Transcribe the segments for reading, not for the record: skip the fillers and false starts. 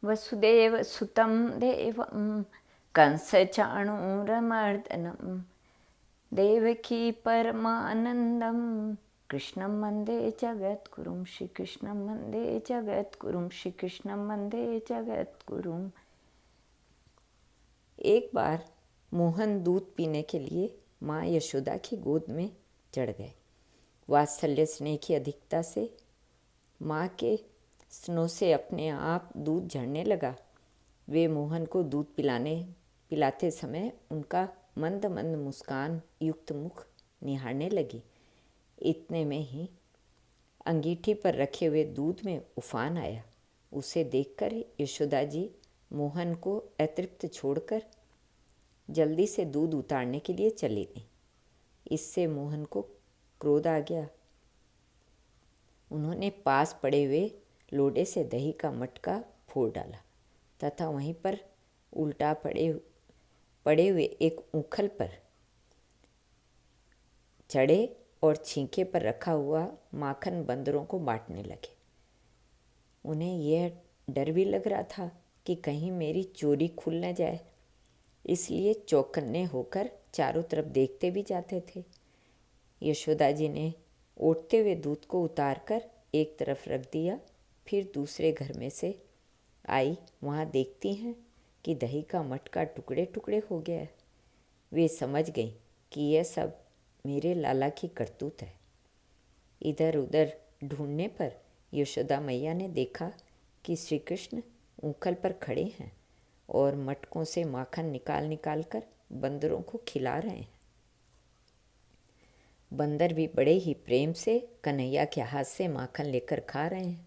वसुदेवसुतं देवं कंसचाणूरमर्दनं देवकी परमानन्दं कृष्णं वन्दे जगद्गुरुं श्रीकृष्णं वन्दे जगद्गुरुं श्रीकृष्णं वन्दे जगद्गुरुं। एक बार मोहन दूध पीने के लिए माँ यशोदा की गोद में चढ़ गए। वात्सल्य स्नेह की अधिकता से माँ के स्तनों से अपने आप दूध झड़ने लगा। वे मोहन को दूध पिलाते समय उनका मंद मंद मुस्कान युक्त मुख निहारने लगी। इतने में ही अंगीठी पर रखे हुए दूध में उफान आया। उसे देखकर यशोदा जी मोहन को अतृप्त छोड़कर जल्दी से दूध उतारने के लिए चली गई। इससे मोहन को क्रोध आ गया। उन्होंने पास पड़े हुए लोटे से दही का मटका फोड़ डाला तथा वहीं पर उल्टा पड़े हुए एक ऊखल पर चढ़े और छींके पर रखा हुआ माखन बंदरों को बांटने लगे। उन्हें यह डर भी लग रहा था कि कहीं मेरी चोरी खुल न जाए, इसलिए चौकन्ने होकर चारों तरफ देखते भी जाते थे। यशोदा जी ने ओटते हुए दूध को उतारकर एक तरफ रख दिया, फिर दूसरे घर में से आई। वहाँ देखती हैं कि दही का मटका टुकड़े टुकड़े हो गया है। वे समझ गई कि यह सब मेरे लाला की करतूत है। इधर उधर ढूंढने पर यशोदा मैया ने देखा कि श्री कृष्ण ऊखल पर खड़े हैं और मटकों से माखन निकाल कर बंदरों को खिला रहे हैं। बंदर भी बड़े ही प्रेम से कन्हैया के हाथ से माखन लेकर खा रहे हैं,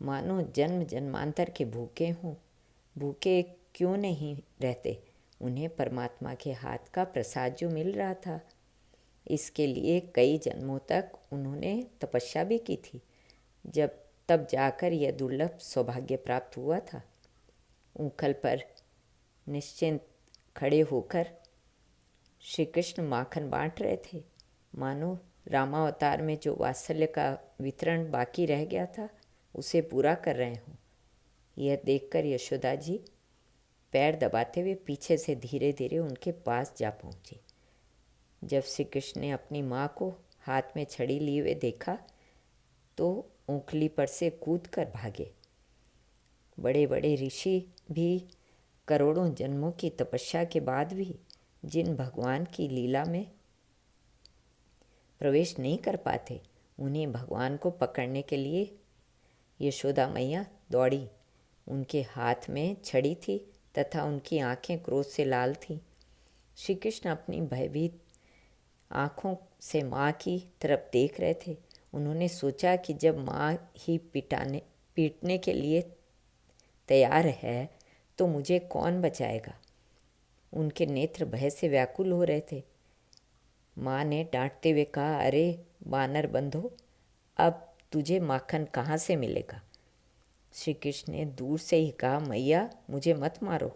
मानो जन्म जन्मांतर के भूखे हों। भूखे क्यों नहीं रहते, उन्हें परमात्मा के हाथ का प्रसाद जो मिल रहा था, इसके लिए कई जन्मों तक उन्होंने तपस्या भी की थी। तब जाकर यह दुर्लभ सौभाग्य प्राप्त हुआ था। ऊखल पर निश्चिंत खड़े होकर श्री कृष्ण माखन बांट रहे थे, मानो रामावतार में जो वात्सल्य का वितरण बाकी रह गया था उसे पूरा कर रहे हों। यह देखकर यशोदा जी पैर दबाते हुए पीछे से धीरे धीरे उनके पास जा पहुंची। जब श्री कृष्ण ने अपनी माँ को हाथ में छड़ी लिए हुए देखा तो ऊखली पर से कूद कर भागे। बड़े बड़े ऋषि भी करोड़ों जन्मों की तपस्या के बाद भी जिन भगवान की लीला में प्रवेश नहीं कर पाते, उन्हें भगवान को पकड़ने के लिए यशोदा मैया दौड़ी। उनके हाथ में छड़ी थी तथा उनकी आंखें क्रोध से लाल थीं। श्री कृष्ण अपनी भयभीत आँखों से माँ की तरफ देख रहे थे। उन्होंने सोचा कि जब माँ ही पीटने के लिए तैयार है तो मुझे कौन बचाएगा। उनके नेत्र भय से व्याकुल हो रहे थे। माँ ने डांटते हुए कहा, अरे वानर बंधो, अब तुझे माखन कहाँ से मिलेगा। श्री कृष्ण ने दूर से ही कहा, मैया मुझे मत मारो।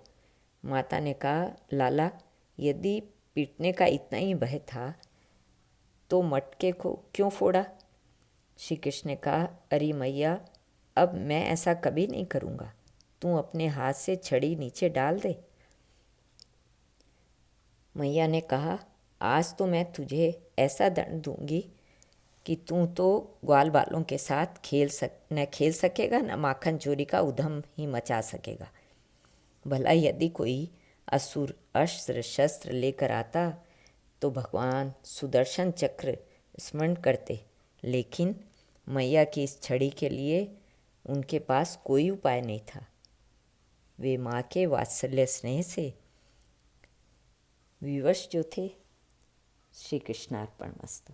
माता ने कहा, लाला यदि पीटने का इतना ही भय था तो मटके को क्यों फोड़ा। श्री कृष्ण ने कहा, अरे मैया अब मैं ऐसा कभी नहीं करूँगा, तू अपने हाथ से छड़ी नीचे डाल दे। मैया ने कहा, आज तो मैं तुझे ऐसा दंड दूंगी कि तू तो ग्वाल बालों के साथ न खेल सकेगा, न माखन चोरी का उधम ही मचा सकेगा। भला यदि कोई असुर अस्त्र शस्त्र लेकर आता तो भगवान सुदर्शन चक्र स्मरण करते, लेकिन मैया की इस छड़ी के लिए उनके पास कोई उपाय नहीं था। वे माँ के वात्सल्य स्नेह से विवश जो थे। श्री कृष्णार्पणमस्तु।